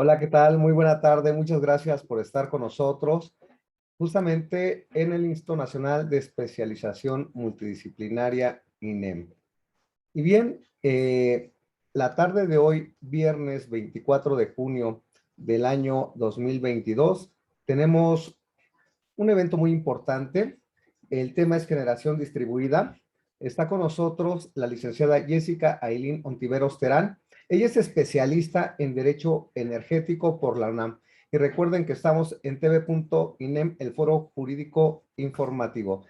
Hola, ¿qué tal? Muy buena tarde. Muchas gracias por estar con nosotros, justamente en el Instituto Nacional de Especialización Multidisciplinaria, INEM. Y bien, la tarde de hoy, viernes 24 de junio del año 2022, tenemos un evento muy importante. El tema es generación distribuida. Está con nosotros la licenciada Jessica Ailín Ontiveros Terán. Ella es especialista en Derecho Energético por la UNAM. Y recuerden que estamos en TV.inem, el foro jurídico informativo.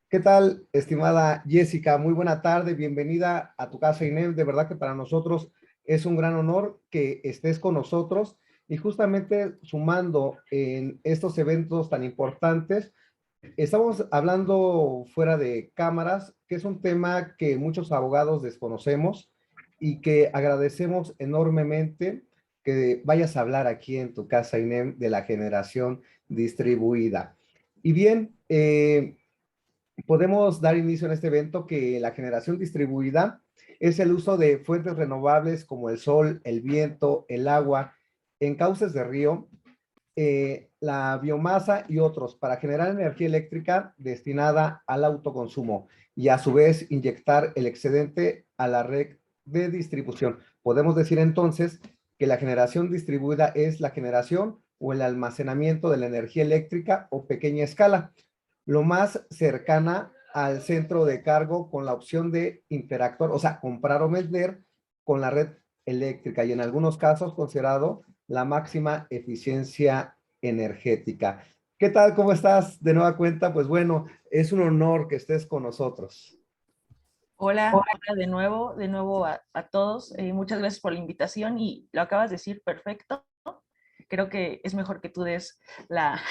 ¿Qué tal, estimada Jessica? Muy buena tarde, bienvenida a tu casa, INEM. De verdad que para nosotros es un gran honor que estés con nosotros y justamente sumando en estos eventos tan importantes. Estamos hablando fuera de cámaras, que es un tema que muchos abogados desconocemos y que agradecemos enormemente que vayas a hablar aquí en tu casa, INEM, de la generación distribuida. Y bien, podemos dar inicio en este evento que la generación distribuida es el uso de fuentes renovables como el sol, el viento, el agua, en cauces de río, la biomasa y otros para generar energía eléctrica destinada al autoconsumo y a su vez inyectar el excedente a la red de distribución. Podemos decir entonces que la generación distribuida es la generación o el almacenamiento de la energía eléctrica o pequeña escala, lo más cercana al centro de cargo con la opción de interactuar, o sea, comprar o vender con la red eléctrica y en algunos casos considerado la máxima eficiencia energética. ¿Qué tal? ¿Cómo estás? De nueva cuenta, pues bueno, es un honor que estés con nosotros. Hola, hola de nuevo a todos. Muchas gracias por la invitación y lo acabas de decir perfecto. Creo que es mejor que tú des la,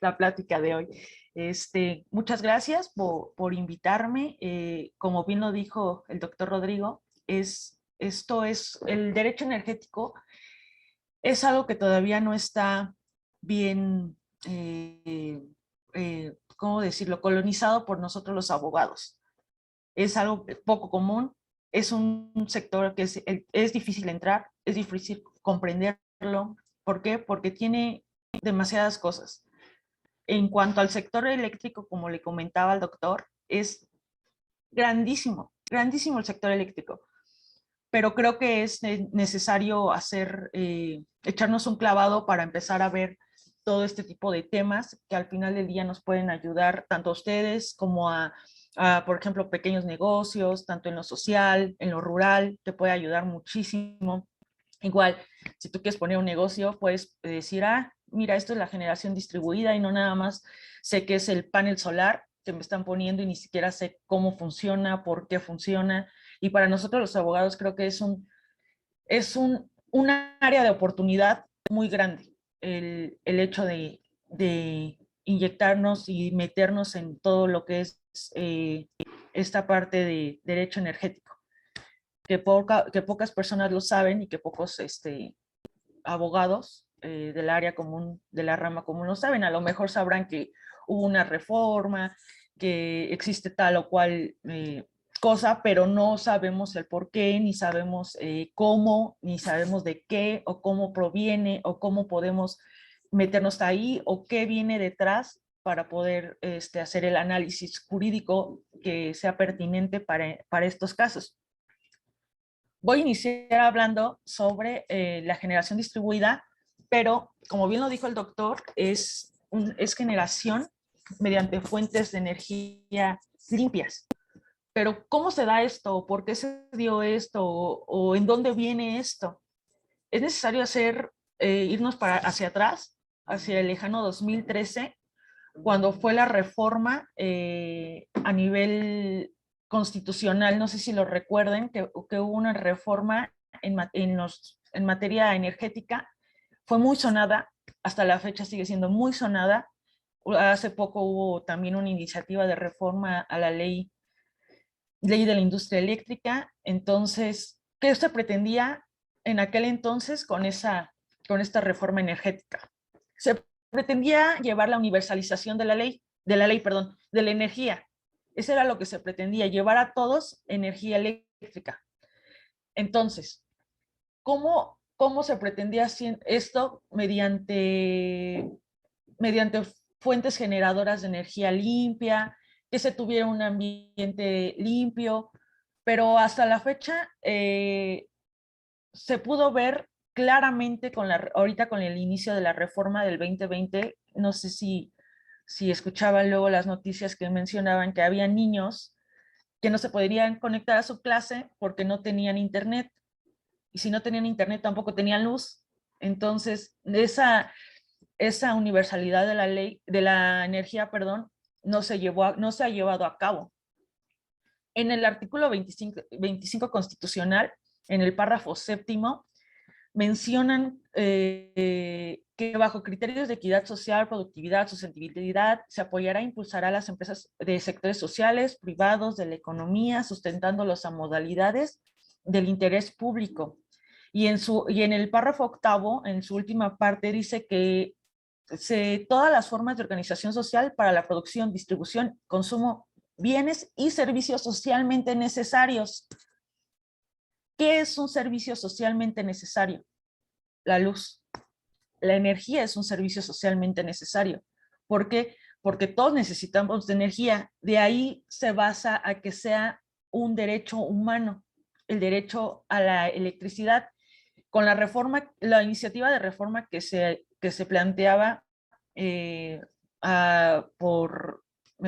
la plática de hoy. Muchas gracias por invitarme. Como bien lo dijo el doctor Rodrigo, esto es el derecho energético, es algo que todavía no está bien, ¿cómo decirlo?, colonizado por nosotros los abogados. Es algo poco común, es un sector que es difícil entrar, es difícil comprenderlo. ¿Por qué? Porque tiene demasiadas cosas. En cuanto al sector eléctrico, como le comentaba al doctor, es grandísimo, grandísimo el sector eléctrico, pero creo que es necesario echarnos un clavado para empezar a ver todo este tipo de temas que al final del día nos pueden ayudar tanto a ustedes como por ejemplo, pequeños negocios, tanto en lo social, en lo rural, te puede ayudar muchísimo. Igual, si tú quieres poner un negocio, puedes decir, mira, esto es la generación distribuida y no nada más sé que es el panel solar que me están poniendo y ni siquiera sé cómo funciona, por qué funciona. Y para nosotros los abogados creo que un área de oportunidad muy grande el hecho de inyectarnos y meternos en todo lo que es esta parte de derecho energético, que pocas personas lo saben y que pocos abogados del área común, de la rama común lo saben. A lo mejor sabrán que hubo una reforma, que existe tal o cual cosa, pero no sabemos el por qué, ni sabemos cómo, ni sabemos de qué, o cómo proviene, o cómo podemos meternos ahí, o qué viene detrás para poder hacer el análisis jurídico que sea pertinente para estos casos. Voy a iniciar hablando sobre la generación distribuida, pero como bien lo dijo el doctor, es generación mediante fuentes de energía limpias. Pero ¿cómo se da esto? ¿Por qué se dio esto? ¿O en dónde viene esto? Es necesario irnos hacia atrás, hacia el lejano 2013, cuando fue la reforma a nivel constitucional. No sé si lo recuerden, que hubo una reforma en materia energética. Fue muy sonada, hasta la fecha sigue siendo muy sonada. Hace poco hubo también una iniciativa de reforma a la ley de la industria eléctrica. Entonces, ¿qué se pretendía en aquel entonces con esta reforma energética? Se pretendía llevar la universalización de la ley, perdón, de la energía. Eso era lo que se pretendía, llevar a todos energía eléctrica. Entonces, ¿cómo cómo se pretendía hacer esto mediante fuentes generadoras de energía limpia, que se tuviera un ambiente limpio, pero hasta la fecha se pudo ver claramente ahorita con el inicio de la reforma del 2020, no sé si escuchaban luego las noticias que mencionaban que había niños que no se podrían conectar a su clase porque no tenían internet, y si no tenían internet tampoco tenían luz. Entonces, esa universalidad de la ley, de la energía, perdón, no se ha llevado a cabo. En el artículo 25 constitucional, en el párrafo séptimo, mencionan que bajo criterios de equidad social, productividad, sustentabilidad, se apoyará e impulsará a las empresas de sectores sociales, privados, de la economía, sustentándolos a modalidades del interés público. Y en el párrafo octavo, en su última parte, dice que todas las formas de organización social para la producción, distribución, consumo, bienes y servicios socialmente necesarios. ¿Qué es un servicio socialmente necesario? La luz. La energía es un servicio socialmente necesario. ¿Por qué? Porque todos necesitamos de energía. De ahí se basa a que sea un derecho humano, el derecho a la electricidad. Con la reforma, la iniciativa de reforma que se planteaba me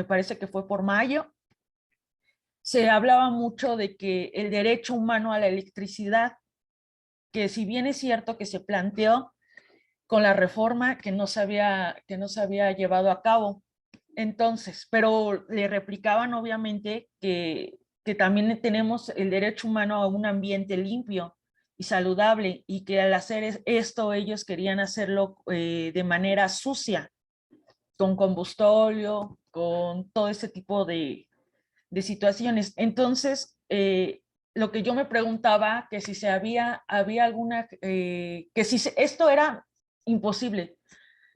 parece que fue por mayo, se hablaba mucho de que el derecho humano a la electricidad, que si bien es cierto que se planteó con la reforma que no se había llevado a cabo. Entonces, pero le replicaban obviamente que también tenemos el derecho humano a un ambiente limpio y saludable, y que al hacer esto ellos querían hacerlo de manera sucia, con combustóleo, con todo ese tipo de situaciones. Entonces, lo que yo me preguntaba, que si había alguna, que si esto era imposible,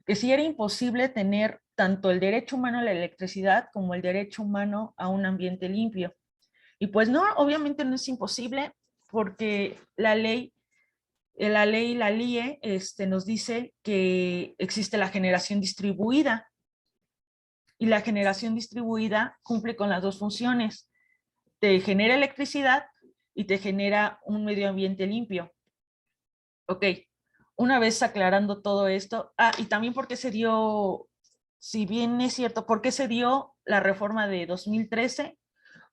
que si era imposible tener tanto el derecho humano a la electricidad como el derecho humano a un ambiente limpio. Y pues no, obviamente no es imposible, porque la ley, la LIE, nos dice que existe la generación distribuida, y la generación distribuida cumple con las dos funciones: te genera electricidad y te genera un medio ambiente limpio. Ok, una vez aclarando todo esto, y también porque se dio, si bien es cierto, ¿por qué se dio la reforma de 2013?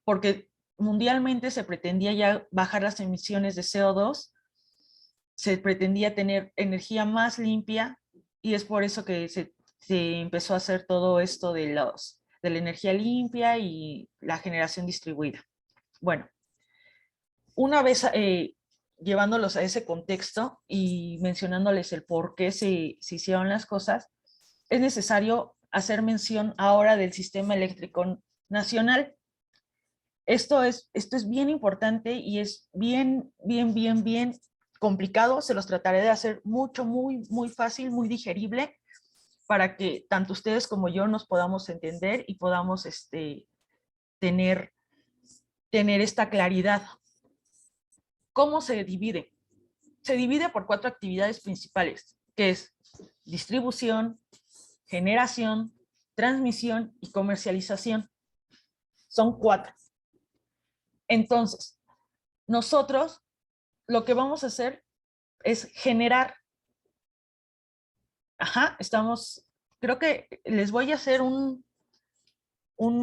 Porque mundialmente se pretendía ya bajar las emisiones de CO2, se pretendía tener energía más limpia, y es por eso que se empezó a hacer todo esto de la energía limpia y la generación distribuida. Bueno, una vez llevándolos a ese contexto y mencionándoles el por qué se hicieron las cosas, es necesario hacer mención ahora del sistema eléctrico nacional. Esto es bien importante y es bien complicado. Se los trataré de hacer muy fácil, muy digerible, para que tanto ustedes como yo nos podamos entender y podamos tener esta claridad. ¿Cómo se divide? Se divide por 4 actividades principales, que es distribución, generación, transmisión y comercialización. Son 4. Entonces, nosotros lo que vamos a hacer es generar. Creo que les voy a hacer un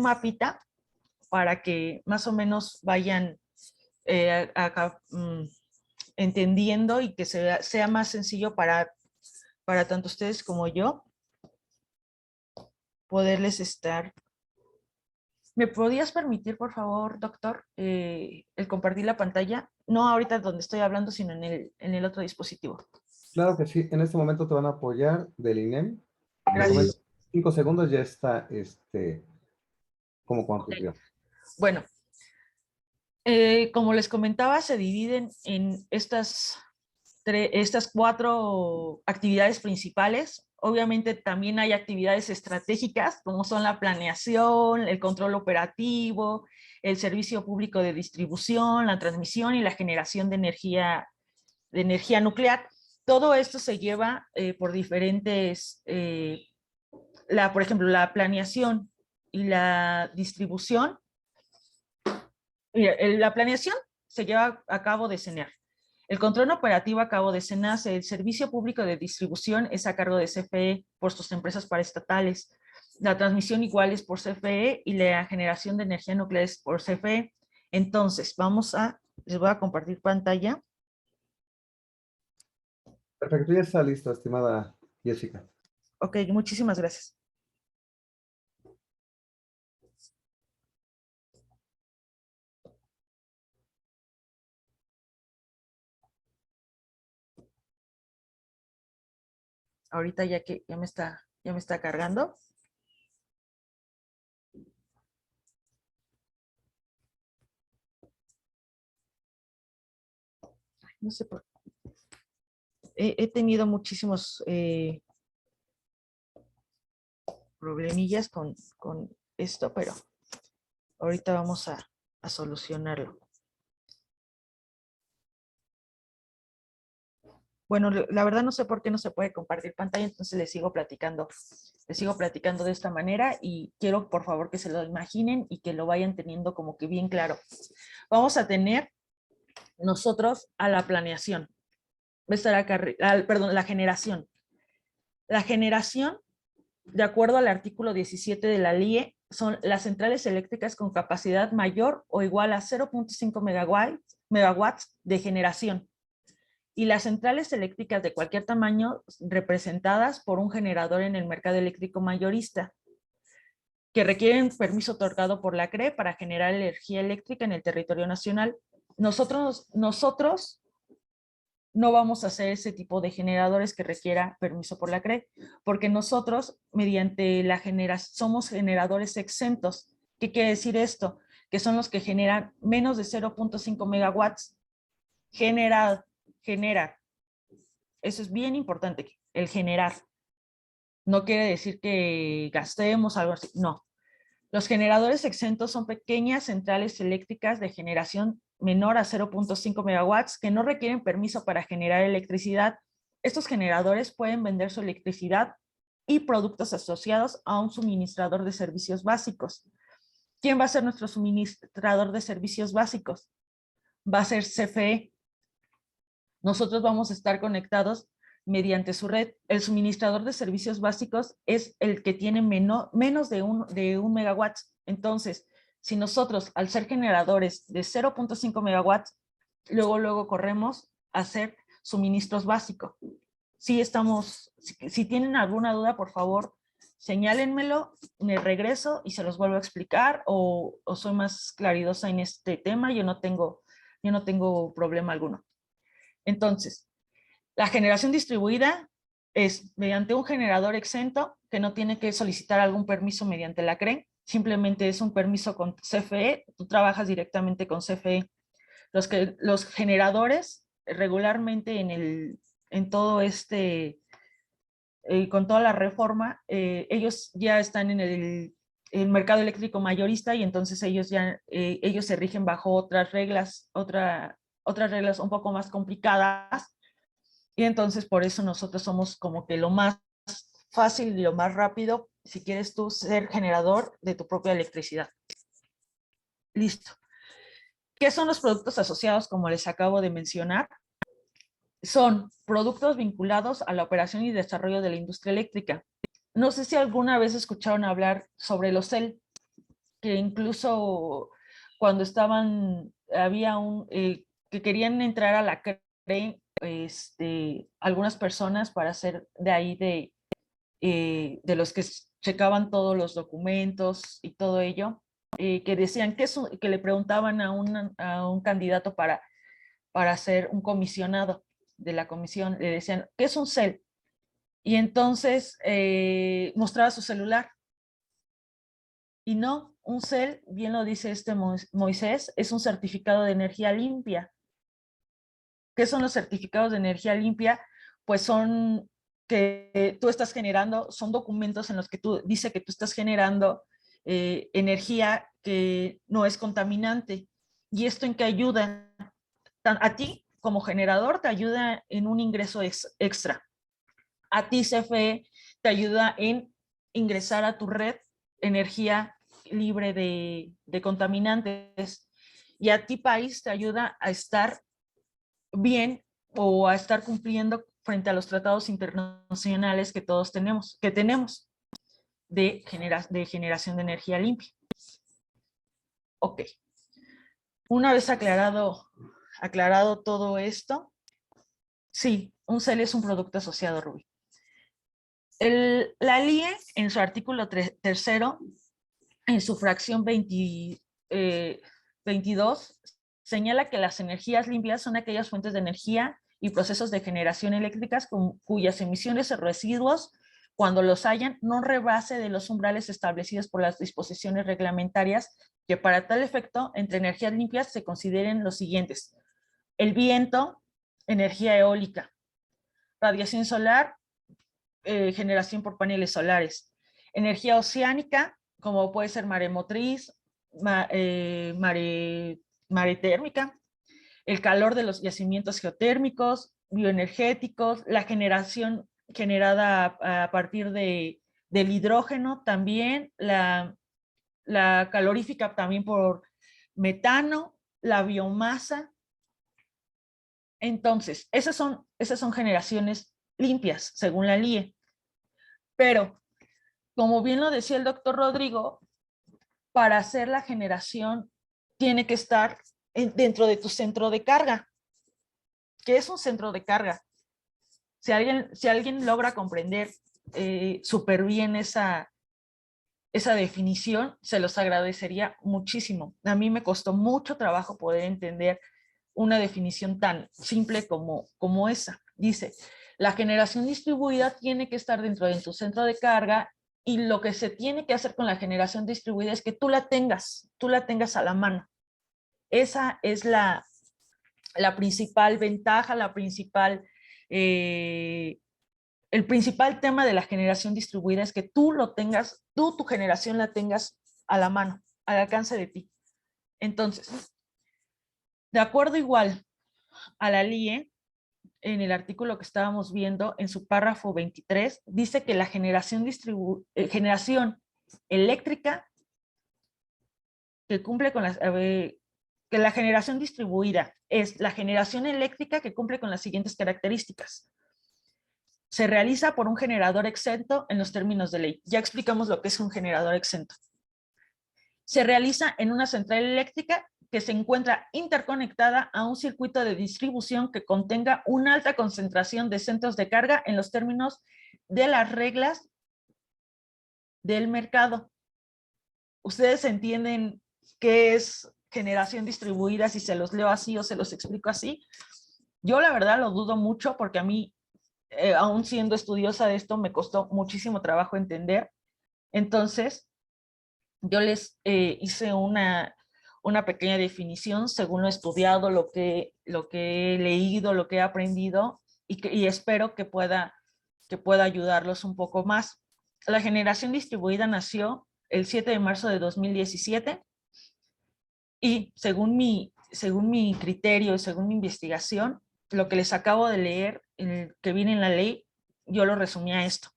mapita para que más o menos vayan entendiendo, y que sea más sencillo para tanto ustedes como yo poderles estar. ¿Me podrías permitir, por favor, doctor, el compartir la pantalla? No ahorita donde estoy hablando, sino en el otro dispositivo. Claro que sí, en este momento te van a apoyar del INEM. Te comento, Gracias. 5 segundos ya está como Okay. anfitrión. Bueno, como les comentaba, se dividen en estas 4 actividades principales. Obviamente también hay actividades estratégicas, como son la planeación, el control operativo, el servicio público de distribución, la transmisión y la generación de energía energía nuclear. Todo esto se lleva por diferentes, por ejemplo, la planeación y la distribución. La planeación se lleva a cabo de CENER. El control operativo a cabo de SENACE. El servicio público de distribución es a cargo de CFE por sus empresas paraestatales. La transmisión igual es por CFE y la generación de energía nuclear es por CFE. Entonces, les voy a compartir pantalla. Perfecto, ya está listo, estimada Jessica. Ok, muchísimas gracias. Ahorita ya que ya me está cargando. No sé por qué. He tenido muchísimos problemillas con esto, pero ahorita vamos a solucionarlo. Bueno, la verdad no sé por qué no se puede compartir pantalla, entonces les sigo platicando de esta manera y quiero por favor que se lo imaginen y que lo vayan teniendo como que bien claro. Vamos a tener nosotros a la planeación, la generación. La generación, de acuerdo al artículo 17 de la LIE, son las centrales eléctricas con capacidad mayor o igual a 0.5 megawatts de generación, y las centrales eléctricas de cualquier tamaño representadas por un generador en el mercado eléctrico mayorista, que requieren permiso otorgado por la CRE para generar energía eléctrica en el territorio nacional. Nosotros no vamos a hacer ese tipo de generadores que requiera permiso por la CRE, porque nosotros, mediante la generación, somos generadores exentos. ¿Qué quiere decir esto? Que son los que generan menos de 0.5 megawatts. Generar. Eso es bien importante, el generar. No quiere decir que gastemos algo así, no. Los generadores exentos son pequeñas centrales eléctricas de generación menor a 0.5 megawatts que no requieren permiso para generar electricidad. Estos generadores pueden vender su electricidad y productos asociados a un suministrador de servicios básicos. ¿Quién va a ser nuestro suministrador de servicios básicos? Va a ser CFE. Nosotros vamos a estar conectados mediante su red. El suministrador de servicios básicos es el que tiene menos de un megawatt. Entonces, si nosotros, al ser generadores de 0.5 megawatts, luego corremos a hacer suministros básicos. Si tienen alguna duda, por favor, señálenmelo, me regreso y se los vuelvo a explicar, o soy más claridosa en este tema. Yo no tengo problema alguno. Entonces, la generación distribuida es mediante un generador exento que no tiene que solicitar algún permiso mediante la CRE, simplemente es un permiso con CFE, tú trabajas directamente con CFE. Los generadores regularmente en todo con toda la reforma, ellos ya están en el mercado eléctrico mayorista y entonces ellos se rigen bajo otras reglas un poco más complicadas, y entonces por eso nosotros somos como que lo más fácil y lo más rápido si quieres tú ser generador de tu propia electricidad. Listo. ¿Qué son los productos asociados, como les acabo de mencionar? Son productos vinculados a la operación y desarrollo de la industria eléctrica. No sé si alguna vez escucharon hablar sobre los CEL, que incluso cuando había que querían entrar a la CRE, algunas personas para ser de ahí de los que checaban todos los documentos y todo ello, que decían que le preguntaban a un candidato para ser un comisionado de la comisión, le decían, ¿qué es un CEL? Y entonces mostraba su celular. Y no, un CEL, bien lo dice Moisés, es un certificado de energía limpia. ¿Qué son los certificados de energía limpia? Pues son que tú estás generando, son documentos en los que dice que tú estás generando energía que no es contaminante. ¿Y esto en qué ayuda? A ti como generador te ayuda en un ingreso extra. A ti, CFE, te ayuda en ingresar a tu red energía libre de contaminantes. Y a ti, país, te ayuda a estar bien o a estar cumpliendo frente a los tratados internacionales que todos tenemos, de generación de energía limpia. Ok. Una vez aclarado todo esto, sí, un CEL es un producto asociado, Rubí. La LIE, en su artículo tercero, en su fracción 22, señala que las energías limpias son aquellas fuentes de energía y procesos de generación eléctricas cuyas emisiones o residuos, cuando los hayan, no rebase de los umbrales establecidos por las disposiciones reglamentarias, que para tal efecto, entre energías limpias se consideren los siguientes: el viento, energía eólica; radiación solar, generación por paneles solares; energía oceánica, como puede ser maremotriz, maretérmica; el calor de los yacimientos geotérmicos, bioenergéticos; la generación generada a partir del hidrógeno, también la calorífica también por metano, la biomasa. Entonces, esas son generaciones limpias, según la LIE. Pero, como bien lo decía el doctor Rodrigo, para hacer la generación tiene que estar dentro de tu centro de carga. ¿Qué es un centro de carga? Si alguien logra comprender súper bien esa definición, se los agradecería muchísimo. A mí me costó mucho trabajo poder entender una definición tan simple como esa. Dice, la generación distribuida tiene que estar dentro de tu centro de carga, y lo que se tiene que hacer con la generación distribuida es que tú la tengas a la mano. Esa es la principal ventaja, el principal tema de la generación distribuida es que tú tu generación la tengas a la mano, al alcance de ti. Entonces, de acuerdo igual a la LIE, en el artículo que estábamos viendo, en su párrafo 23, dice que la generación eléctrica que cumple con que la generación distribuida es la generación eléctrica que cumple con las siguientes características. Se realiza por un generador exento en los términos de ley. Ya explicamos lo que es un generador exento. Se realiza en una central eléctrica que se encuentra interconectada a un circuito de distribución que contenga una alta concentración de centros de carga en los términos de las reglas del mercado. ¿Ustedes entienden qué es generación distribuida si se los leo así o se los explico así? Yo la verdad lo dudo mucho, porque a mí, aún siendo estudiosa de esto, me costó muchísimo trabajo entender. Entonces, yo les hice una pequeña definición según lo estudiado, lo que he leído, lo que he aprendido, y espero que pueda ayudarlos un poco más. La generación distribuida nació el 7 de marzo de 2017, y según mi criterio, según mi investigación, lo que les acabo de leer, que viene en la ley, yo lo resumí a esto,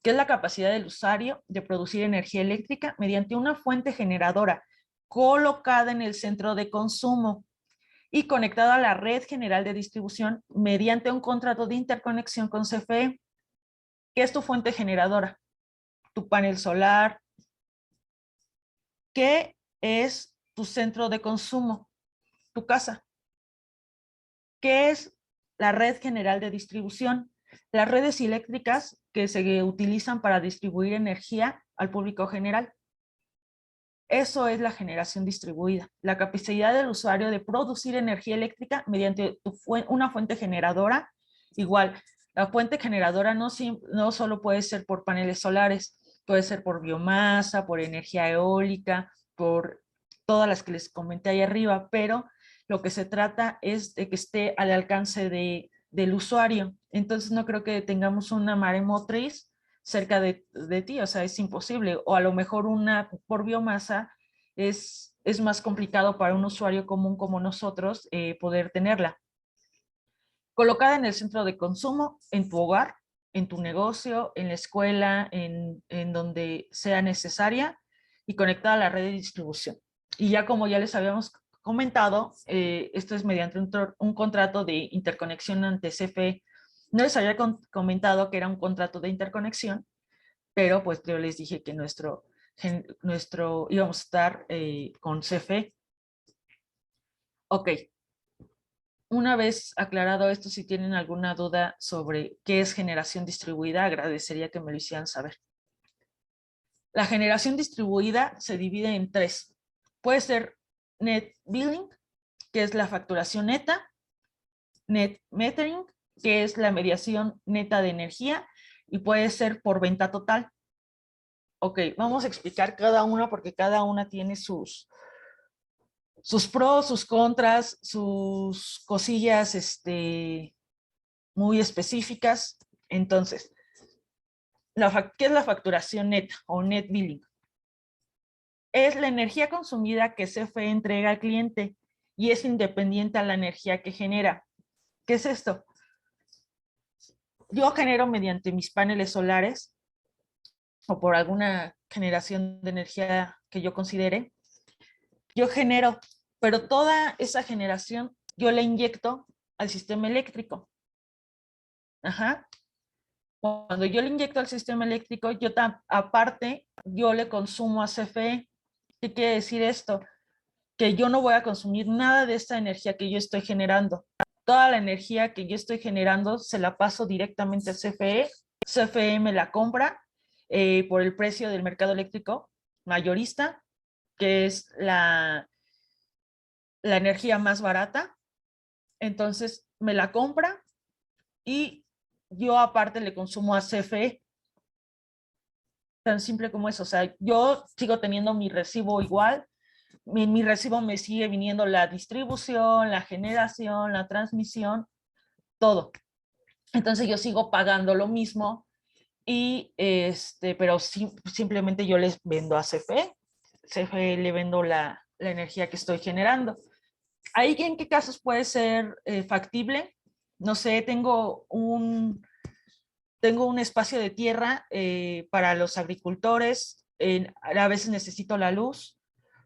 que es la capacidad del usuario de producir energía eléctrica mediante una fuente generadora colocada en el centro de consumo y conectada a la red general de distribución mediante un contrato de interconexión con CFE. ¿Qué es tu fuente generadora? Tu panel solar. ¿Qué es tu centro de consumo? Tu casa. ¿Qué es la red general de distribución? Las redes eléctricas que se utilizan para distribuir energía al público general. Eso es la generación distribuida, la capacidad del usuario de producir energía eléctrica mediante una fuente generadora. Igual, la fuente generadora no solo puede ser por paneles solares, puede ser por biomasa, por energía eólica, por todas las que les comenté ahí arriba, pero lo que se trata es de que esté al alcance del usuario. Entonces no creo que tengamos una maremotriz cerca de ti, o sea, es imposible. O a lo mejor una por biomasa es más complicado para un usuario común como nosotros poder tenerla. colocada en el centro de consumo, en tu hogar, en tu negocio, en la escuela, en donde sea necesaria y conectada a la red de distribución. Y ya como ya les habíamos comentado, esto es mediante un contrato de interconexión ante CFE. No les había comentado que era un contrato de interconexión, pero pues yo les dije que nuestro íbamos a estar con CFE. Ok, una vez aclarado esto, si tienen alguna duda sobre qué es generación distribuida, agradecería que me lo hicieran saber. La generación distribuida se divide en tres. Puede ser net billing, que es la facturación neta, net metering, que es la mediación neta de energía, y puede ser por venta total. Ok, vamos a explicar cada una porque cada una tiene sus pros, sus contras, sus cosillas muy específicas. Entonces, ¿qué es la facturación neta o net billing? Es la energía consumida que CFE entrega al cliente y es independiente a la energía que genera. ¿Qué es esto? Yo genero mediante mis paneles solares o por alguna generación de energía que yo considere, yo genero, pero toda esa generación yo la inyecto al sistema eléctrico. Ajá. Cuando yo le inyecto al sistema eléctrico, aparte, yo le consumo a CFE. ¿Qué quiere decir esto? Que yo no voy a consumir nada de esta energía que yo estoy generando. Toda la energía que yo estoy generando se la paso directamente a CFE. CFE me la compra por el precio del mercado eléctrico mayorista, que es la energía más barata. Entonces me la compra y yo aparte le consumo a CFE. Tan simple como eso. O sea, yo sigo teniendo mi recibo igual. Mi recibo me sigue viniendo la distribución, la generación, la transmisión, todo. Entonces yo sigo pagando lo mismo y pero simplemente yo les vendo a CFE. CFE le vendo la energía que estoy generando. ¿Ahí en qué casos puede ser factible? No sé, tengo un espacio de tierra para los agricultores, a veces necesito la luz.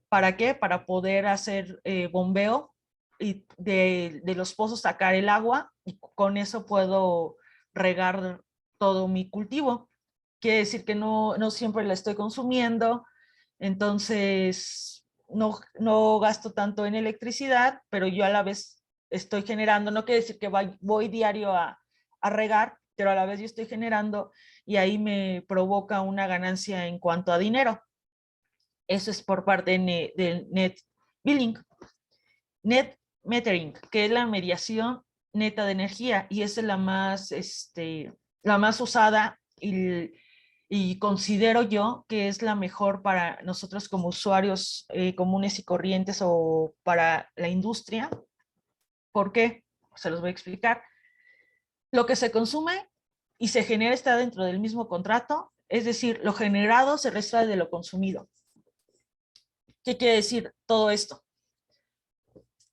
¿Para qué? Para poder hacer bombeo y de los pozos sacar el agua y con eso puedo regar todo mi cultivo. Quiere decir que no siempre la estoy consumiendo, entonces no gasto tanto en electricidad, pero yo a la vez estoy generando, no quiere decir que voy diario a regar, pero a la vez yo estoy generando y ahí me provoca una ganancia en cuanto a dinero. Eso es por parte del net billing. Net metering, que es la mediación neta de energía y esa es la más usada y considero yo que es la mejor para nosotros como usuarios comunes y corrientes o para la industria. ¿Por qué? Se los voy a explicar. Lo que se consume y se genera está dentro del mismo contrato, es decir, lo generado se resta de lo consumido. ¿Qué quiere decir todo esto?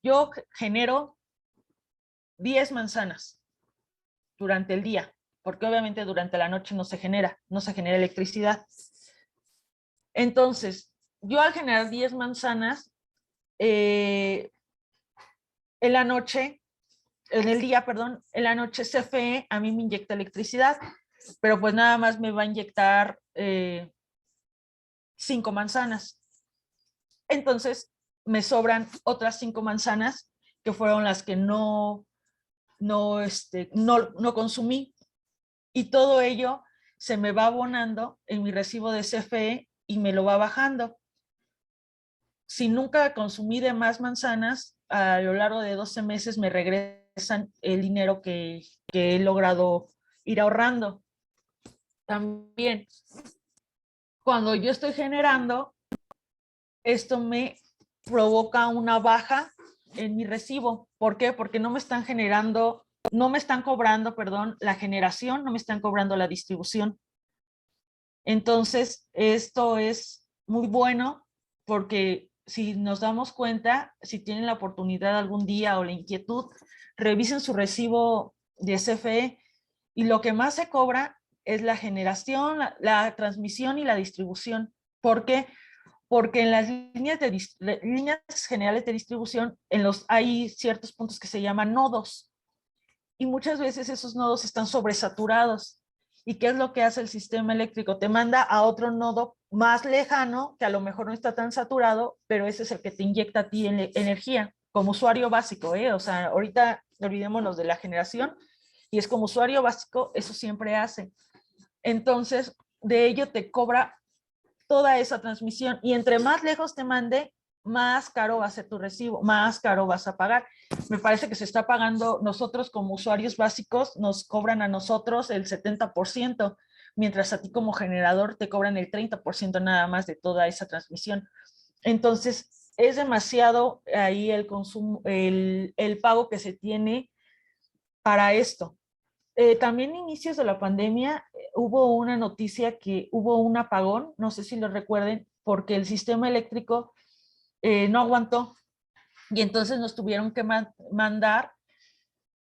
Yo genero 10 manzanas durante el día, porque obviamente durante la noche no se genera electricidad. Entonces, yo al generar 10 manzanas, en la noche, en el día, perdón, en la noche CFE a mí me inyecta electricidad, pero pues nada más me va a inyectar 5 manzanas. Entonces, me sobran otras 5 manzanas que fueron las que no consumí y todo ello se me va abonando en mi recibo de CFE y me lo va bajando. Si nunca consumí de más manzanas, a lo largo de 12 meses me regresan el dinero que he logrado ir ahorrando. También, cuando yo estoy generando, esto me provoca una baja en mi recibo. ¿Por qué? Porque no me están cobrando, perdón, la generación, no me están cobrando la distribución. Entonces, esto es muy bueno porque si nos damos cuenta, si tienen la oportunidad algún día o la inquietud, revisen su recibo de CFE y lo que más se cobra es la generación, la transmisión y la distribución. ¿Por qué? Porque en las líneas generales de distribución hay ciertos puntos que se llaman nodos y muchas veces esos nodos están sobresaturados. ¿Y qué es lo que hace el sistema eléctrico? Te manda a otro nodo más lejano, que a lo mejor no está tan saturado, pero ese es el que te inyecta a ti energía, como usuario básico, ¿eh? O sea, ahorita olvidémonos de la generación, y es como usuario básico, eso siempre hace. Entonces, de ello te cobra toda esa transmisión, y entre más lejos te mande, más caro va a ser tu recibo, más caro vas a pagar. Me parece que se está pagando, nosotros como usuarios básicos, nos cobran a nosotros el 70%, mientras a ti como generador te cobran el 30% nada más de toda esa transmisión. Entonces, es demasiado ahí el consumo, el pago que se tiene para esto. También a inicios de la pandemia hubo una noticia que hubo un apagón, no sé si lo recuerden, porque el sistema eléctrico no aguantó y entonces nos tuvieron que mandar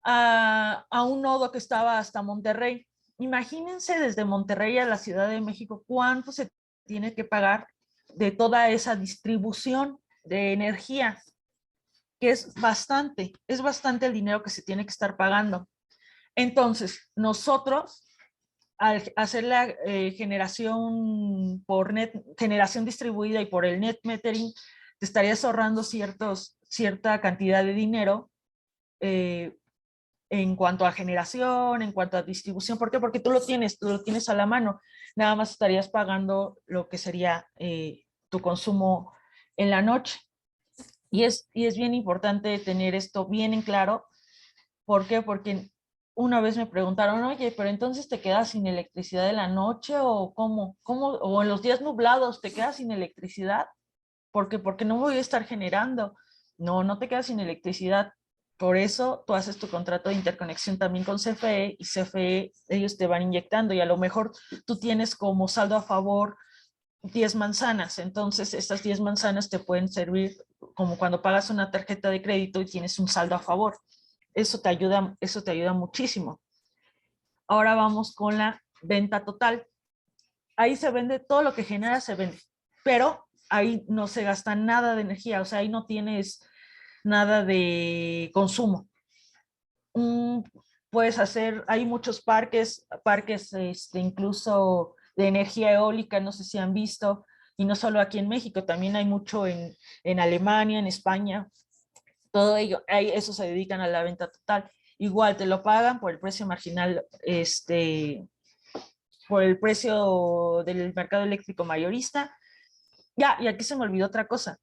a un nodo que estaba hasta Monterrey. Imagínense desde Monterrey a la Ciudad de México cuánto se tiene que pagar de toda esa distribución de energía, que es bastante el dinero que se tiene que estar pagando. Entonces, nosotros, al hacer la generación por generación distribuida y por el net metering, te estarías ahorrando cierta cantidad de dinero eh, en cuanto a generación, en cuanto a distribución. ¿Por qué? Porque tú lo tienes a la mano. Nada más estarías pagando lo que sería tu consumo en la noche. Y es bien importante tener esto bien en claro. ¿Por qué? Porque una vez me preguntaron, oye, pero entonces te quedas sin electricidad en la noche o cómo, o en los días nublados te quedas sin electricidad, porque no voy a estar generando. No, no te quedas sin electricidad. Por eso tú haces tu contrato de interconexión también con CFE y CFE ellos te van inyectando y a lo mejor tú tienes como saldo a favor 10 manzanas. Entonces estas 10 manzanas te pueden servir como cuando pagas una tarjeta de crédito y tienes un saldo a favor. Eso te ayuda muchísimo. Ahora vamos con la venta total. Ahí se vende todo lo que genera, se vende, pero ahí no se gasta nada de energía, o sea, ahí no tienes nada de consumo. Mm, puedes hacer, hay muchos parques incluso de energía eólica, no sé si han visto, y no solo aquí en México, también hay mucho en Alemania, en España, todo ello, eso se dedican a la venta total. Igual te lo pagan por el precio marginal, por el precio del mercado eléctrico mayorista. Ya, y aquí se me olvidó otra cosa.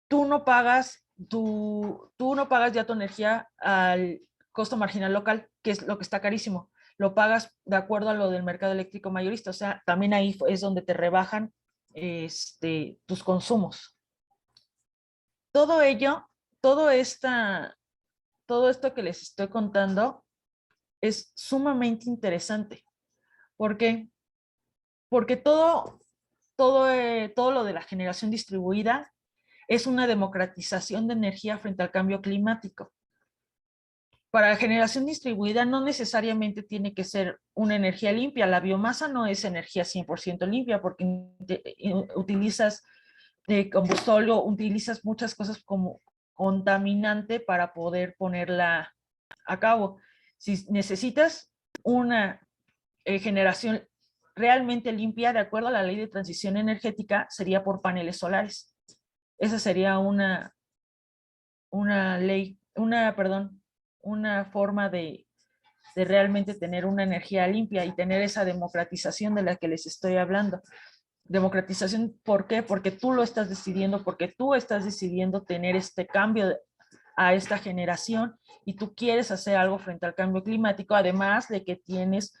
Tú no pagas ya tu energía al costo marginal local, que es lo que está carísimo. Lo pagas de acuerdo a lo del mercado eléctrico mayorista. O sea, también ahí es donde te rebajan tus consumos. Todo ello, todo esta, todo esto que les estoy contando es sumamente interesante. ¿Por qué? Porque todo lo de la generación distribuida es una democratización de energía frente al cambio climático. Para la generación distribuida no necesariamente tiene que ser una energía limpia. La biomasa no es energía 100% limpia porque utilizas combustóleo, utilizas muchas cosas como contaminante para poder ponerla a cabo. Si necesitas una generación realmente limpia, de acuerdo a la ley de transición energética, sería por paneles solares. Esa sería una ley, perdón, una forma de realmente tener una energía limpia y tener esa democratización de la que les estoy hablando. Democratización, ¿por qué? Porque tú lo estás decidiendo, porque tú estás decidiendo tener este cambio a esta generación y tú quieres hacer algo frente al cambio climático, además de que tienes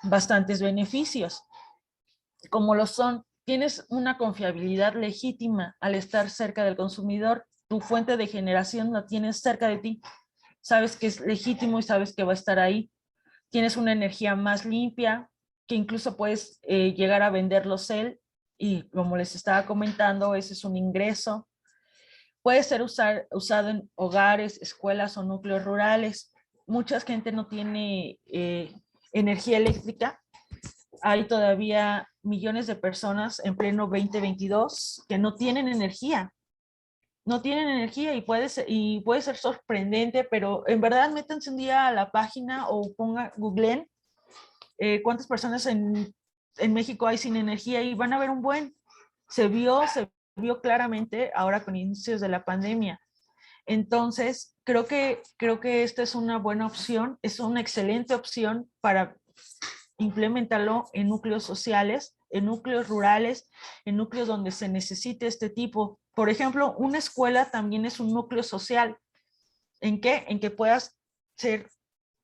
bastantes beneficios, como lo son, tienes una confiabilidad legítima al estar cerca del consumidor, tu fuente de generación la tienes cerca de ti, sabes que es legítimo y sabes que va a estar ahí, tienes una energía más limpia, que incluso puedes llegar a venderlos él y como les estaba comentando, ese es un ingreso. Puede ser usado en hogares, escuelas o núcleos rurales. Mucha gente no tiene energía eléctrica. Hay todavía millones de personas en pleno 2022 que no tienen energía. No tienen energía y puede ser sorprendente, pero en verdad métanse un día a la página o googleen cuántas personas en México hay sin energía y van a ver un buen. Se vio claramente ahora con inicios de la pandemia. Entonces, creo que esta es una buena opción, es una excelente opción para implementarlo en núcleos sociales, en núcleos rurales, en núcleos donde se necesite este tipo. Por ejemplo, una escuela también es un núcleo social. ¿En qué? En que puedas ser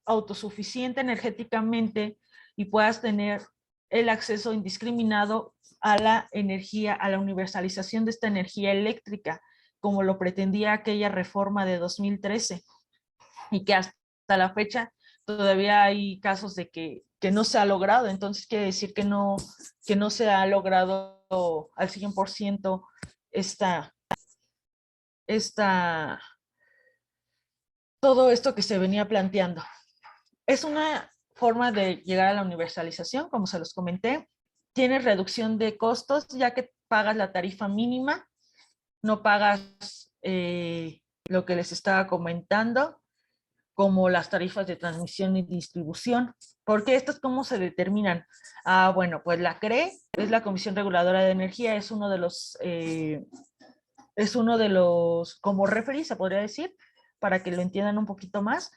autosuficiente energéticamente y puedas tener el acceso indiscriminado a la energía, a la universalización de esta energía eléctrica, como lo pretendía aquella reforma de 2013, y que hasta la fecha todavía hay casos de que no se ha logrado. Entonces quiere decir que no se ha logrado al 100% esta, esta, todo esto que se venía planteando. Es una forma de llegar a la universalización, como se los comenté. Tiene reducción de costos, ya que pagas la tarifa mínima, no pagas lo que les estaba comentando, como las tarifas de transmisión y distribución. Porque estas, ¿cómo se determinan? Bueno, pues la CRE, es la Comisión Reguladora de Energía, es uno de los, como referí, se podría decir, para que lo entiendan un poquito más,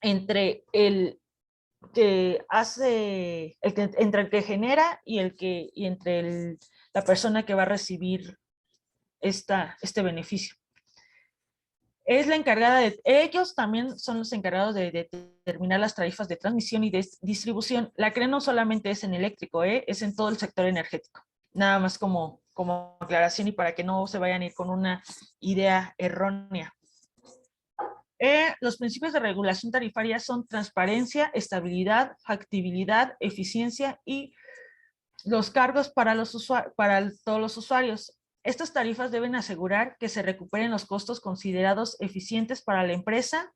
entre entre el que genera y entre la persona que va a recibir este beneficio. Es la encargada ellos también son los encargados de determinar las tarifas de transmisión y de distribución. La CRE no solamente es en eléctrico, es en todo el sector energético. Nada más como aclaración y para que no se vayan a ir con una idea errónea. Los principios de regulación tarifaria son transparencia, estabilidad, factibilidad, eficiencia y los cargos para todos los usuarios. Estas tarifas deben asegurar que se recuperen los costos considerados eficientes para la empresa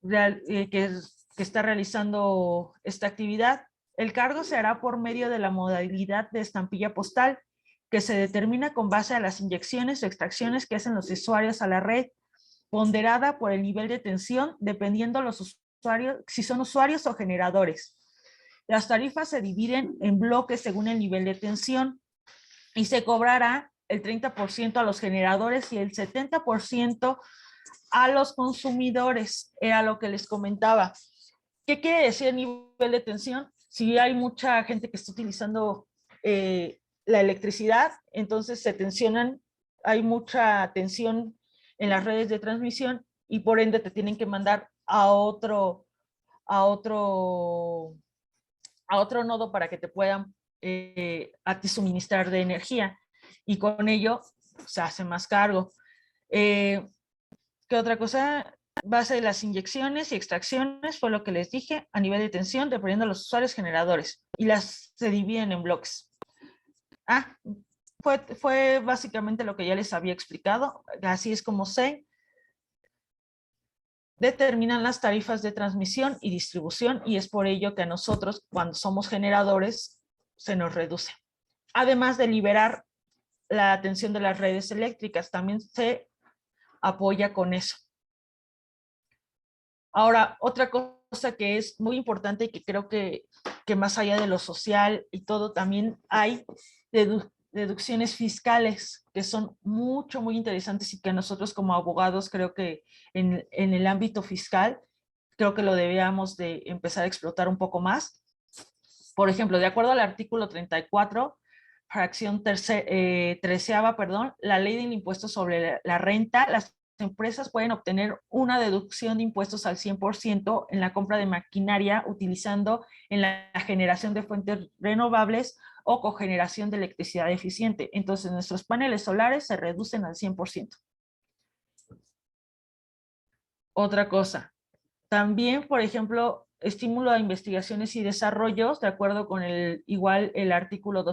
que está realizando esta actividad. El cargo se hará por medio de la modalidad de estampilla postal, que se determina con base a las inyecciones o extracciones que hacen los usuarios a la red, ponderada por el nivel de tensión, dependiendo los usuarios, si son usuarios o generadores. Las tarifas se dividen en bloques según el nivel de tensión y se cobrará el 30% a los generadores y el 70% a los consumidores. Era lo que les comentaba. ¿Qué quiere decir nivel de tensión? Si hay mucha gente que está utilizando la electricidad, entonces se tensionan, hay mucha tensión en las redes de transmisión y por ende te tienen que mandar a otro nodo para que te puedan a ti suministrar de energía y con ello se hace más cargo. ¿Qué otra cosa? Base de las inyecciones y extracciones fue lo que les dije a nivel de tensión, dependiendo de los usuarios generadores y las se dividen en bloques. Fue básicamente lo que ya les había explicado. Así es como se determinan las tarifas de transmisión y distribución y es por ello que a nosotros, cuando somos generadores, se nos reduce. Además de liberar la atención de las redes eléctricas, también se apoya con eso. Ahora, otra cosa que es muy importante y que creo que más allá de lo social y todo, también hay deducciones fiscales que son muy interesantes y que nosotros como abogados creo que en el ámbito fiscal creo que lo debíamos de empezar a explotar un poco más. Por ejemplo, de acuerdo al artículo 34, fracción treceava, la ley del impuesto sobre la renta, las empresas pueden obtener una deducción de impuestos al 100% en la compra de maquinaria utilizando en la generación de fuentes renovables o cogeneración de electricidad eficiente. Entonces, nuestros paneles solares se reducen al 100%. Otra cosa, también, por ejemplo, estímulo a investigaciones y desarrollos, de acuerdo con el artículo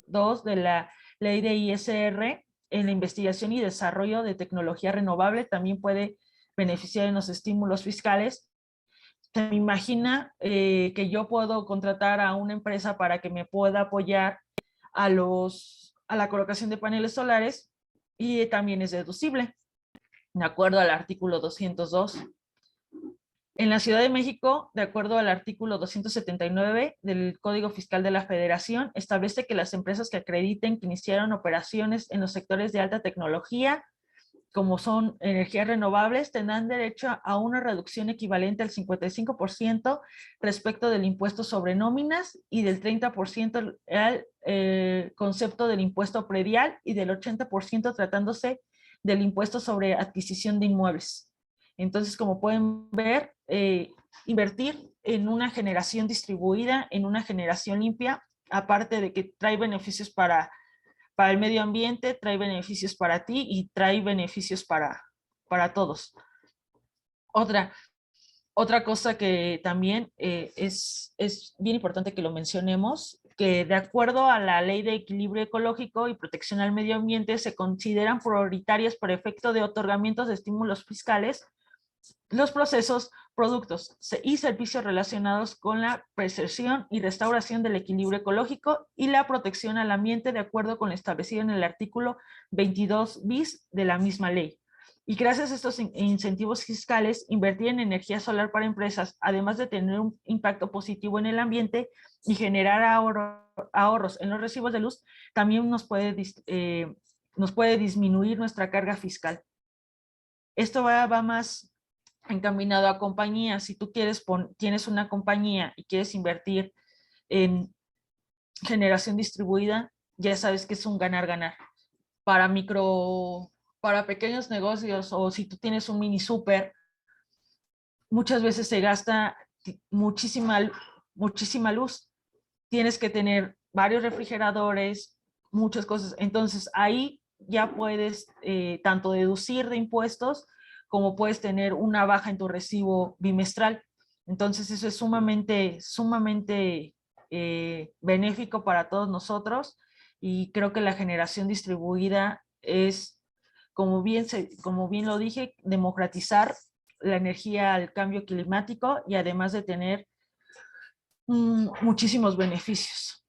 2 de la ley de ISR en la investigación y desarrollo de tecnología renovable también puede beneficiar en los estímulos fiscales. Se me imagina que yo puedo contratar a una empresa para que me pueda apoyar a la colocación de paneles solares y también es deducible, de acuerdo al artículo 202. En la Ciudad de México, de acuerdo al artículo 279 del Código Fiscal de la Federación, establece que las empresas que acrediten que iniciaron operaciones en los sectores de alta tecnología, como son energías renovables, tendrán derecho a una reducción equivalente al 55% respecto del impuesto sobre nóminas y del 30% al concepto del impuesto predial y del 80% tratándose del impuesto sobre adquisición de inmuebles. Entonces, como pueden ver, invertir en una generación distribuida, en una generación limpia, aparte de que trae beneficios para el medio ambiente, trae beneficios para ti y trae beneficios para todos. Otra cosa que también es bien importante que lo mencionemos, que de acuerdo a la Ley de Equilibrio Ecológico y Protección al Medio Ambiente se consideran prioritarias por efecto de otorgamientos de estímulos fiscales los procesos, productos y servicios relacionados con la preservación y restauración del equilibrio ecológico y la protección al ambiente de acuerdo con lo establecido en el artículo 22 bis de la misma ley. Y gracias a estos incentivos fiscales, invertir en energía solar para empresas, además de tener un impacto positivo en el ambiente y generar ahorros en los recibos de luz, también nos puede disminuir nuestra carga fiscal. Esto va más encaminado a compañías. Si tú tienes una compañía y quieres invertir en generación distribuida, ya sabes que es un ganar-ganar. Para pequeños negocios, o si tú tienes un mini súper, muchas veces se gasta muchísima luz. Tienes que tener varios refrigeradores, muchas cosas. Entonces ahí ya puedes tanto deducir de impuestos como puedes tener una baja en tu recibo bimestral. Entonces eso es sumamente benéfico para todos nosotros y creo que la generación distribuida es, como bien lo dije, democratizar la energía al cambio climático y además de tener muchísimos beneficios.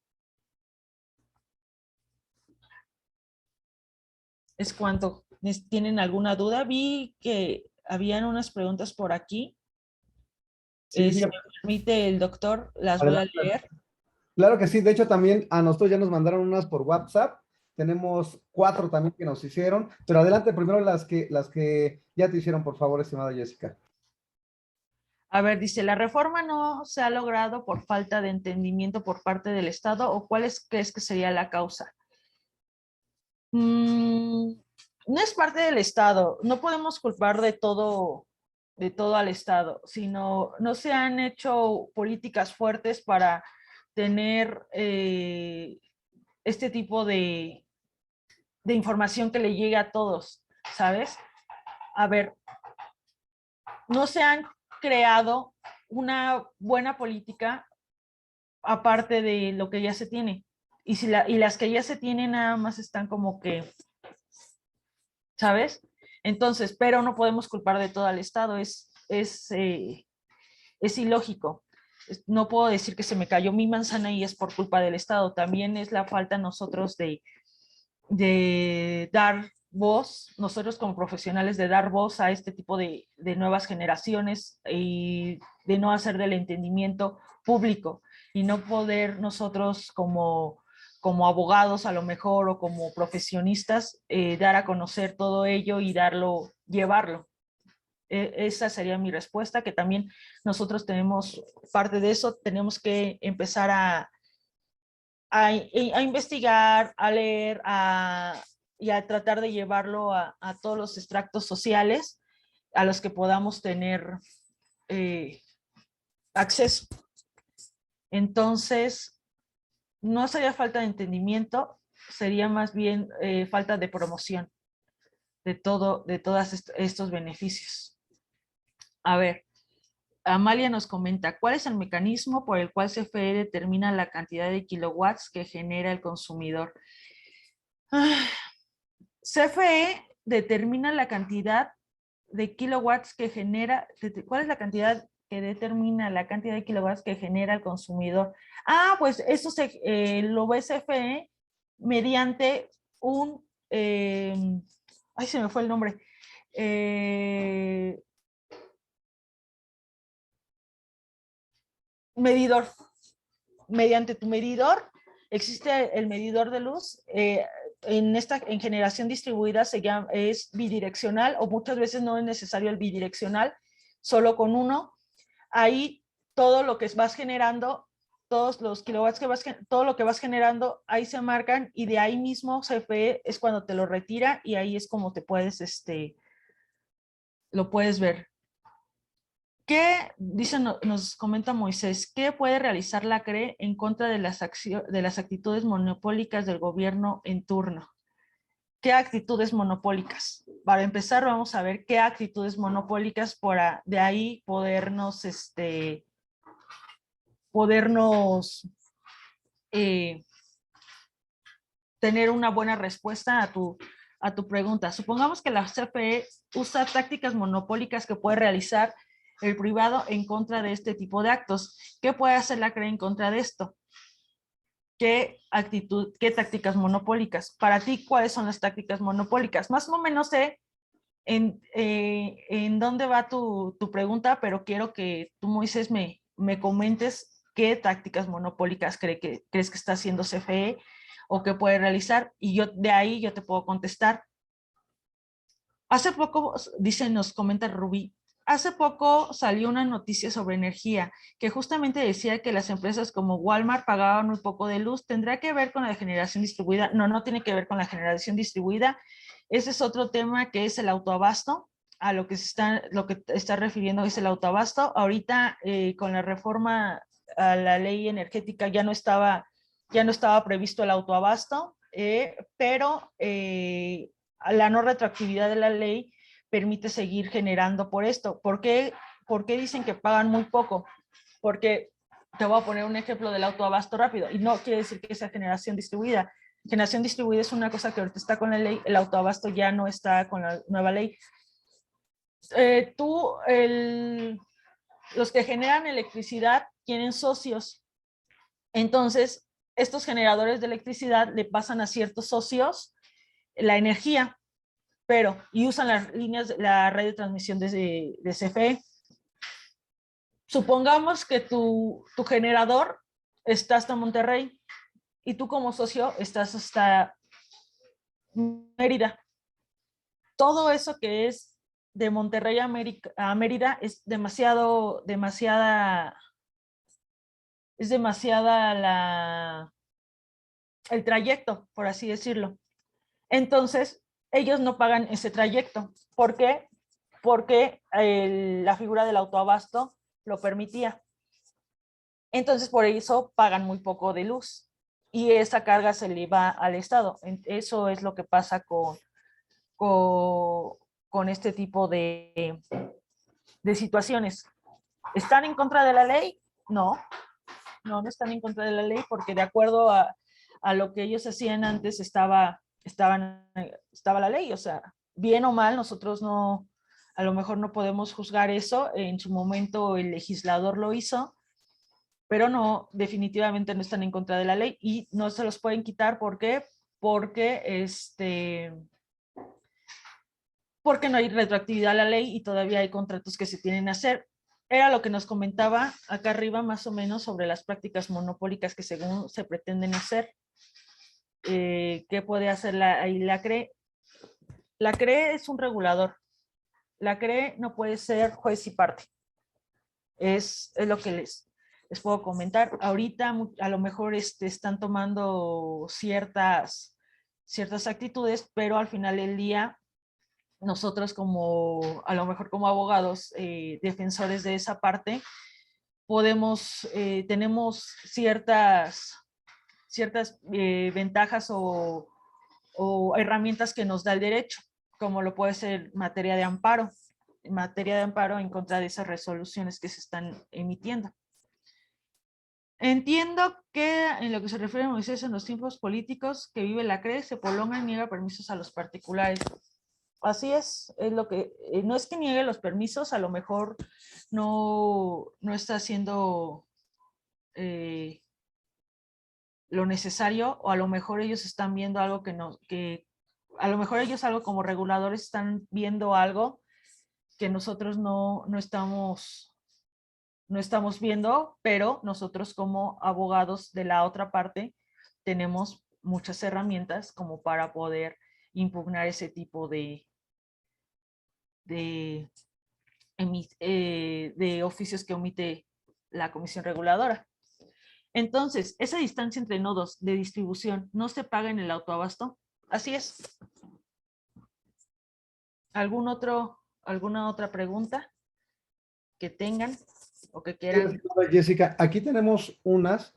Es cuanto. ¿Tienen alguna duda? Vi que habían unas preguntas por aquí. Sí, Si me permite el doctor, las voy a adelante. leer. Claro que sí, de hecho también a nosotros ya nos mandaron unas por WhatsApp, tenemos 4 también que nos hicieron, pero adelante primero las que ya te hicieron, por favor, estimada Jessica. A ver, dice, ¿la reforma no se ha logrado por falta de entendimiento por parte del Estado o cuál crees que sería la causa? No es parte del Estado, no podemos culpar de todo al Estado, sino no se han hecho políticas fuertes para tener este tipo de información que le llegue a todos, ¿sabes? A ver, no se han creado una buena política aparte de lo que ya se tiene. Y las que ya se tienen nada más están como que, ¿sabes? Entonces, pero no podemos culpar de todo al Estado, es ilógico. No puedo decir que se me cayó mi manzana y es por culpa del Estado, también es la falta nosotros de dar voz, nosotros como profesionales, de dar voz a este tipo de nuevas generaciones y de no hacer del entendimiento público y no poder nosotros como abogados a lo mejor o como profesionistas dar a conocer todo ello y llevarlo. Esa sería mi respuesta, que también nosotros tenemos parte de eso, tenemos que empezar a investigar, a leer, y a tratar de llevarlo a todos los extractos sociales a los que podamos tener acceso. Entonces, no sería falta de entendimiento, sería más bien falta de promoción de todos estos beneficios. A ver, Amalia nos comenta, ¿cuál es el mecanismo por el cual CFE determina la cantidad de kilowatts que genera el consumidor? CFE determina la cantidad de kilowatts que genera, ¿cuál es la cantidad que determina la cantidad de kilowatts que genera el consumidor? Pues eso lo ve CFE mediante un, se me fue el nombre, medidor. Mediante tu medidor, existe el medidor de luz, en generación distribuida es bidireccional, o muchas veces no es necesario el bidireccional, solo con uno. Ahí todo lo que vas generando, todos los kilowatts todo lo que vas generando, ahí se marcan, y de ahí mismo CFE es cuando te lo retira, y ahí es como te puedes, lo puedes ver. ¿Qué, nos comenta Moisés, qué puede realizar la CRE en contra de las actitudes monopólicas del gobierno en turno? ¿Qué actitudes monopólicas? Para empezar, vamos a ver qué actitudes monopólicas, para de ahí podernos tener una buena respuesta a tu pregunta. Supongamos que la CFE usa tácticas monopólicas que puede realizar el privado en contra de este tipo de actos. ¿Qué puede hacer la CRE en contra de esto? ¿Qué tácticas monopólicas? Para ti, ¿cuáles son las tácticas monopólicas? Más o menos sé en dónde va tu pregunta, pero quiero que tú, Moisés, me comentes qué tácticas monopólicas crees que está haciendo CFE o que puede realizar, y yo de ahí yo te puedo contestar. Hace poco, nos comenta Rubí, hace poco salió una noticia sobre energía que justamente decía que las empresas como Walmart pagaban muy poco de luz. ¿Tendrá que ver con la generación distribuida? No, no tiene que ver con la generación distribuida. Ese es otro tema, que es el autoabasto. A lo que está refiriendo es el autoabasto. Ahorita, con la reforma a la ley energética, ya no estaba previsto el autoabasto, pero la no retroactividad de la ley permite seguir generando por esto. ¿Por qué dicen que pagan muy poco? Porque te voy a poner un ejemplo del autoabasto rápido, y no quiere decir que sea generación distribuida. Generación distribuida es una cosa que ahorita está con la ley, el autoabasto ya no está con la nueva ley. Los que generan electricidad tienen socios. Entonces, estos generadores de electricidad le pasan a ciertos socios la energía, y usan las líneas, la red de transmisión de CFE. Supongamos que tu generador está hasta Monterrey y tú como socio estás hasta Mérida. Todo eso que es de Monterrey a Mérida es demasiada el trayecto, por así decirlo. Entonces, ellos no pagan ese trayecto. ¿Por qué? Porque la figura del autoabasto lo permitía. Entonces, por eso pagan muy poco de luz, y esa carga se le va al Estado. Eso es lo que pasa con este tipo de situaciones. ¿Están en contra de la ley? No, no están en contra de la ley, porque de acuerdo a lo que ellos hacían antes estaba la ley. O sea, bien o mal, nosotros a lo mejor no podemos juzgar eso. En su momento el legislador lo hizo, pero no, definitivamente no están en contra de la ley y no se los pueden quitar. ¿Por qué? Porque no hay retroactividad a la ley y todavía hay contratos que se tienen que hacer. Era lo que nos comentaba acá arriba, más o menos, sobre las prácticas monopólicas que según se pretenden hacer. ¿Qué puede hacer la CRE? La CRE es un regulador. La CRE no puede ser juez y parte. Es lo que les puedo comentar. Ahorita a lo mejor están tomando ciertas actitudes, pero al final del día nosotros, a lo mejor como abogados, defensores de esa parte, tenemos ciertas ventajas o herramientas que nos da el derecho, como lo puede ser materia de amparo. materia de amparo en contra de esas resoluciones que se están emitiendo. Entiendo que en lo que se refiere a Moisés, en los tiempos políticos que vive la CRE, se prolonga y niega permisos a los particulares. Así es lo que, no es que niegue los permisos, a lo mejor no está haciendo lo necesario, o a lo mejor ellos están viendo algo que a lo mejor ellos algo como reguladores están viendo algo que nosotros no estamos viendo, pero nosotros como abogados de la otra parte tenemos muchas herramientas como para poder impugnar ese tipo de oficios que omite la comisión reguladora. Entonces, esa distancia entre nodos de distribución no se paga en el autoabasto. Así es. ¿Alguna otra pregunta que tengan o que quieran? Jessica, aquí tenemos unas,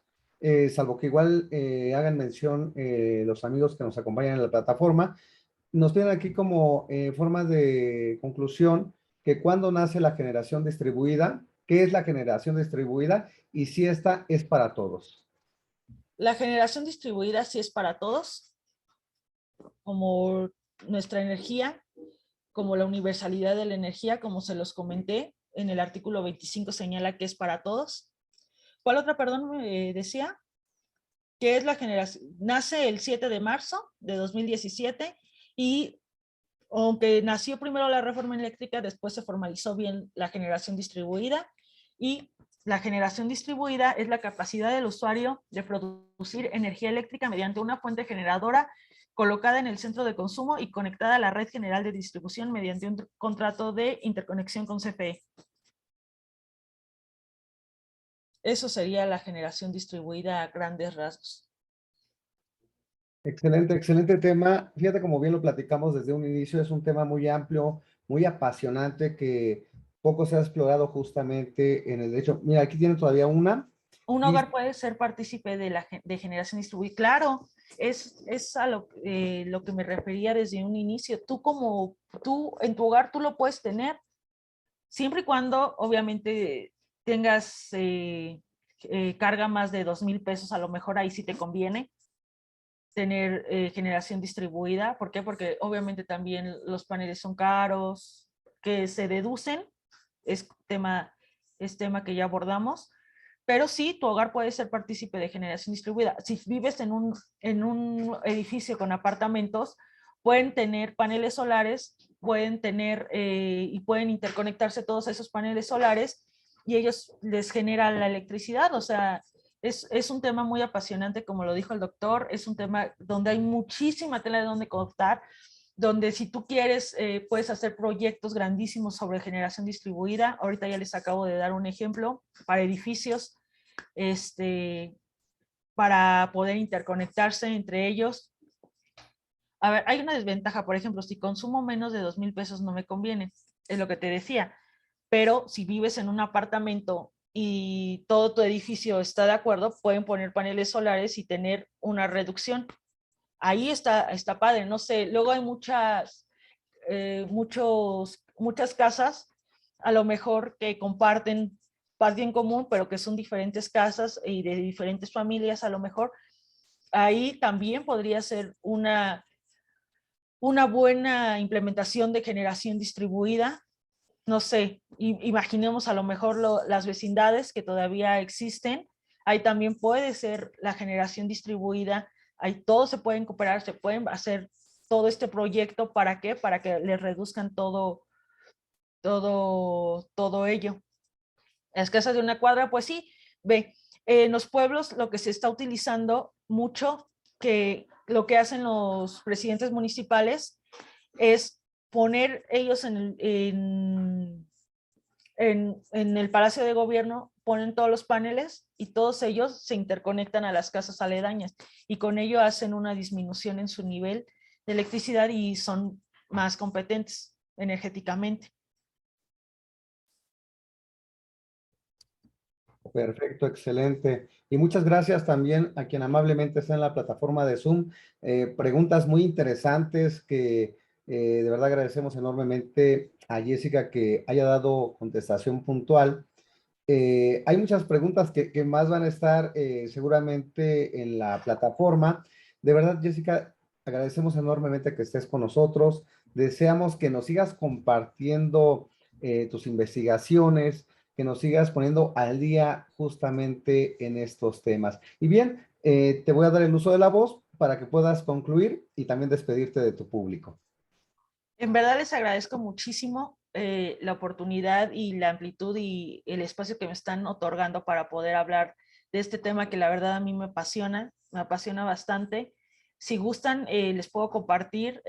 salvo que igual hagan mención los amigos que nos acompañan en la plataforma, nos tienen aquí como formas de conclusión que cuando nace la generación distribuida, ¿qué es la generación distribuida? Y si esta es para todos. La generación distribuida sí es para todos, como nuestra energía, como la universalidad de la energía, como se los comenté, en el artículo 25 señala que es para todos. ¿Cuál otra, perdón, me decía? Que es la generación, nace el 7 de marzo de 2017 y aunque nació primero la reforma eléctrica, después se formalizó bien la generación distribuida, y la generación distribuida es la capacidad del usuario de producir energía eléctrica mediante una fuente generadora colocada en el centro de consumo y conectada a la red general de distribución mediante un contrato de interconexión con CFE. Eso sería la generación distribuida a grandes rasgos. Excelente, excelente tema. Fíjate, como bien lo platicamos desde un inicio, es un tema muy amplio, muy apasionante que poco se ha explorado justamente en el derecho. Mira, aquí tienen todavía una. Un hogar puede ser partícipe de generación distribuida. Claro, es a lo que me refería desde un inicio. Tú en tu hogar tú lo puedes tener, siempre y cuando obviamente tengas carga más de 2,000 pesos, a lo mejor ahí sí te conviene tener generación distribuida. ¿Por qué? Porque obviamente también los paneles son caros, que se deducen, es tema que ya abordamos, pero sí, tu hogar puede ser partícipe de generación distribuida. Si vives en un edificio con apartamentos, pueden tener paneles solares, pueden tener y pueden interconectarse todos esos paneles solares y ellos les generan la electricidad. O sea, es un tema muy apasionante, como lo dijo el doctor, es un tema donde hay muchísima tela de donde cortar, donde si tú quieres puedes hacer proyectos grandísimos sobre generación distribuida. Ahorita ya les acabo de dar un ejemplo para edificios, para poder interconectarse entre ellos. A ver, hay una desventaja, por ejemplo, si consumo menos de 2,000 pesos no me conviene, es lo que te decía, pero si vives en un apartamento y todo tu edificio está de acuerdo, pueden poner paneles solares y tener una reducción. Ahí está padre, no sé, luego hay muchas casas, a lo mejor que comparten patio en común, pero que son diferentes casas y de diferentes familias, a lo mejor. Ahí también podría ser una buena implementación de generación distribuida. No sé, imaginemos a lo mejor las vecindades que todavía existen, ahí también puede ser la generación distribuida, ahí todos se pueden cooperar, se pueden hacer todo este proyecto. ¿Para qué? Para que les reduzcan todo ello. Las casas de una cuadra, pues sí, ve, en los pueblos lo que se está utilizando mucho, que lo que hacen los presidentes municipales es poner ellos en el Palacio de Gobierno, ponen todos los paneles y todos ellos se interconectan a las casas aledañas y con ello hacen una disminución en su nivel de electricidad y son más competentes energéticamente. Perfecto, excelente. Y muchas gracias también a quien amablemente está en la plataforma de Zoom. Preguntas muy interesantes que De verdad agradecemos enormemente a Jessica que haya dado contestación puntual. Hay muchas preguntas que más van a estar seguramente en la plataforma. De verdad, Jessica, agradecemos enormemente que estés con nosotros. Deseamos que nos sigas compartiendo tus investigaciones, que nos sigas poniendo al día justamente en estos temas. Y bien, te voy a dar el uso de la voz para que puedas concluir y también despedirte de tu público. En verdad les agradezco muchísimo la oportunidad y la amplitud y el espacio que me están otorgando para poder hablar de este tema que la verdad a mí me apasiona bastante. Si gustan, les puedo compartir.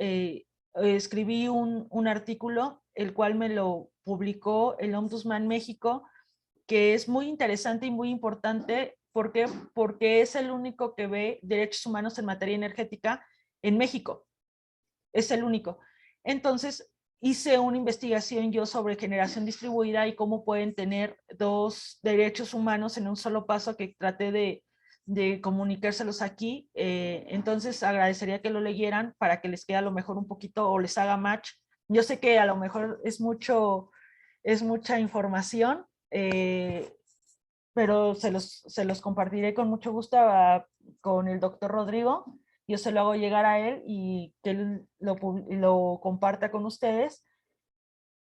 Escribí un artículo, el cual me lo publicó el Ombudsman México, que es muy interesante y muy importante. ¿Por qué? Porque es el único que ve derechos humanos en materia energética en México. Es el único. Entonces, hice una investigación yo sobre generación distribuida y cómo pueden tener dos derechos humanos en un solo paso, que traté de comunicárselos aquí. Entonces, agradecería que lo leyeran para que les quede a lo mejor un poquito o les haga match. Yo sé que a lo mejor es mucha información, pero se los compartiré con mucho gusto con el doctor Rodrigo. Yo se lo hago llegar a él y que él lo comparta con ustedes.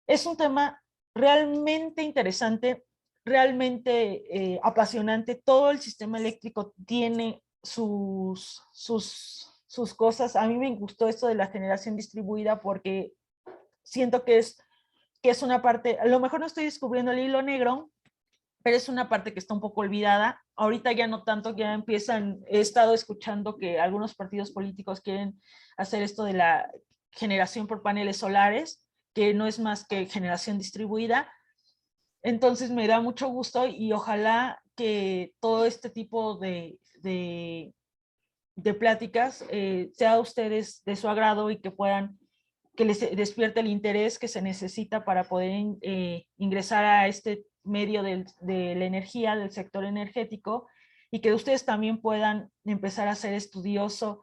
Es un tema realmente interesante, realmente apasionante. Todo el sistema eléctrico tiene sus cosas. A mí me gustó esto de la generación distribuida porque siento que es una parte, a lo mejor no estoy descubriendo el hilo negro, pero es una parte que está un poco olvidada. Ahorita ya no tanto, ya empiezan, he estado escuchando que algunos partidos políticos quieren hacer esto de la generación por paneles solares, que no es más que generación distribuida. Entonces me da mucho gusto y ojalá que todo este tipo de pláticas sea a ustedes de su agrado y que puedan, que les despierte el interés que se necesita para poder ingresar a este medio de la energía, del sector energético, y que ustedes también puedan empezar a ser estudiosos.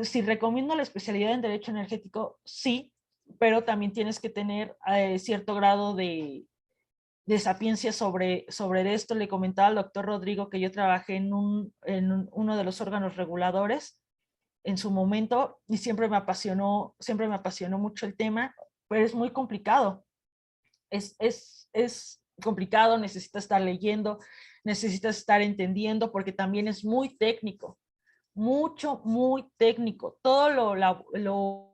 Si recomiendo la especialidad en Derecho Energético, sí, pero también tienes que tener cierto grado de sapiencia sobre esto. Le comentaba al doctor Rodrigo que yo trabajé en uno de los órganos reguladores en su momento y siempre me apasionó mucho el tema, pero es muy complicado. Es complicado, necesitas estar leyendo, necesitas estar entendiendo, porque también es muy técnico, muy técnico. Todo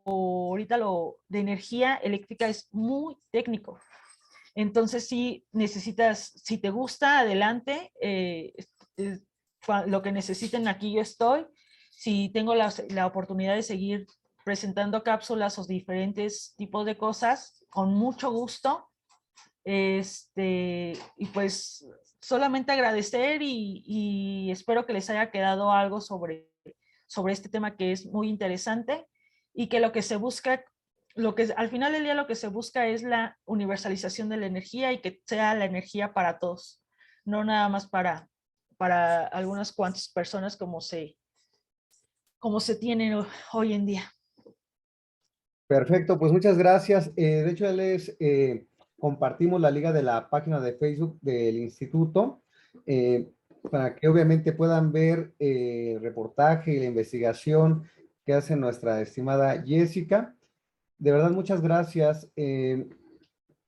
ahorita lo de energía eléctrica es muy técnico. Entonces, sí necesitas, si te gusta, adelante. Lo que necesiten, aquí yo estoy. Si tengo la oportunidad de seguir presentando cápsulas o diferentes tipos de cosas, con mucho gusto. Y pues solamente agradecer y espero que les haya quedado algo sobre este tema que es muy interesante y que lo que se busca, lo que al final del día lo que se busca es la universalización de la energía y que sea la energía para todos, no nada más para algunas cuantas personas como se tienen hoy en día. Perfecto, pues muchas gracias. De hecho, compartimos la liga de la página de Facebook del instituto para que obviamente puedan ver el reportaje y la investigación que hace nuestra estimada Jessica. De verdad, muchas gracias.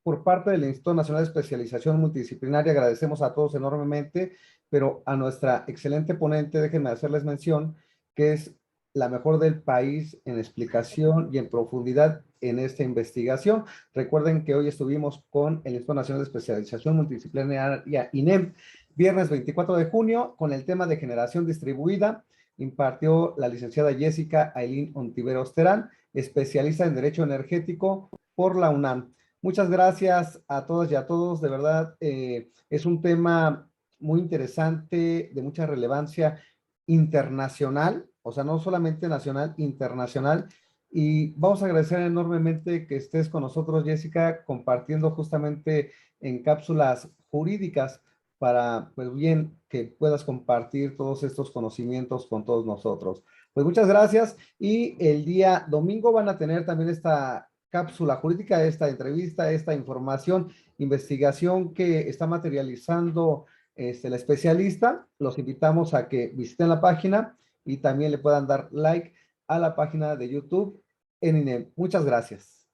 Por parte del Instituto Nacional de Especialización Multidisciplinaria, agradecemos a todos enormemente, pero a nuestra excelente ponente, déjenme hacerles mención, que es la mejor del país en explicación y en profundidad en esta investigación. Recuerden que hoy estuvimos con el Instituto Nacional de Especialización Multidisciplinaria, INEM, viernes 24 de junio, con el tema de generación distribuida. Impartió la licenciada Jessica Ailín Ontiveros Terán, especialista en Derecho Energético por la UNAM. Muchas gracias a todas y a todos. De verdad, es un tema muy interesante, de mucha relevancia internacional, o sea, no solamente nacional, internacional. Y vamos a agradecer enormemente que estés con nosotros, Jessica, compartiendo justamente en cápsulas jurídicas para, pues bien, que puedas compartir todos estos conocimientos con todos nosotros. Pues muchas gracias y el día domingo van a tener también esta cápsula jurídica, esta entrevista, esta información, investigación que está materializando el especialista. Los invitamos a que visiten la página y también le puedan dar like a la página de YouTube en INEM. Muchas gracias.